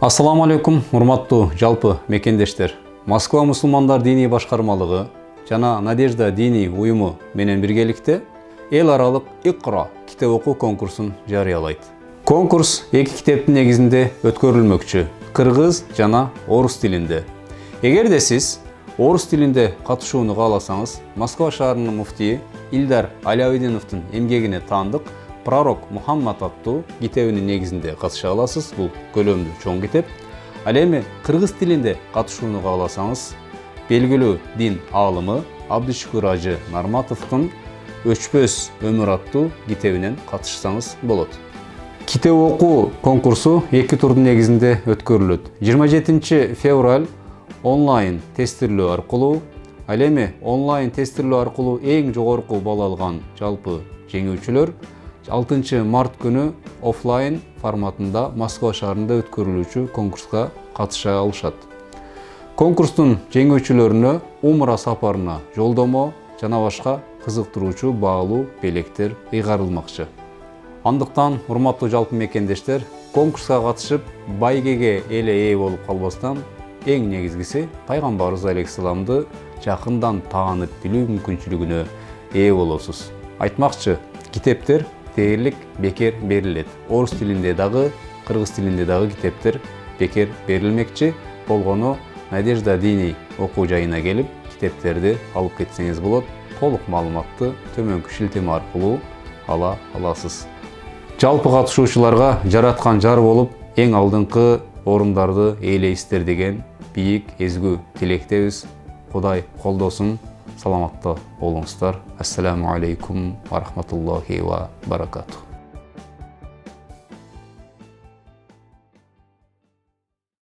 Ассаламу алейкум, урматтуу жалпы мекендештер. Москва мусулмандар диний башкармалыгы жана Надежда диний уюму менен биргеликте эл аралык Икра китеп окуу конкурсун жарыялайт. Конкурс эки китептин негизинде өткөрүлмөкчү, кыргыз жана орус тилинде. Эгерде сиз орус тилинде катышууну кааласаңыз, Москва шаарынын муфтии Илдар Алявидиновдун эмгегине таандык Пророк Мухаммад аттуу китебинин негизинде катыша аласыз. Бул көлөмдүү чоң китеп. Ал эми кыргыз тилинде катышууну кааласаңыз, белгилүү дин аалымы Абдышүкүр Ажы Нарматовдун Өчпөс өмүр аттуу китебинен катышсаңыз болот. Китеп окуу конкурсу эки турдун негизинде өткөрүлөт. 27 февраль онлайн тестирлөө аркылуу, ал эми онлайн тестирлөө аркылуу эң жогорку балл алган жалпы жеңүүчүлөр 6 март күнү офлайн форматында Москва шаарында өткөрүлүүчү конкурска катыша алышат. Конкурстун жеңүүчүлөрүнө умра сапарына жолдомо жана башка кызыктыруучу баалуу белектер ыйгарылмакчы. Андыктан, урматтуу жалпы мекендештер, конкурска катышып, байгеге эле ээ болуп калбастан, эң негизгиси пайгамбарыбыз алейхисаламды жакындан таанып билүү мүмкүнчүлүгүнө ээ болосуз. Айтмакчы, китептер дээрлик бекер берилет. Орус тилинде дагы, кыргыз тилинде дагы китептер бекер берилмекчи. Болгону Надежда диний окуу жайына келип, китептерди алып кетсеңиз болот. Толук маалыматты төмөнкү шилтеме аркылуу ала аласыз. Жалпы катышуучуларга жараткан жар болуп, эң алдыңкы орундарды ээлейсиздер деген бийик эзгү тилектебиз. Кудай колдосун. Саламатта болуңуздар. Ассаламу алейкум ва рахматуллахи ва баракатух.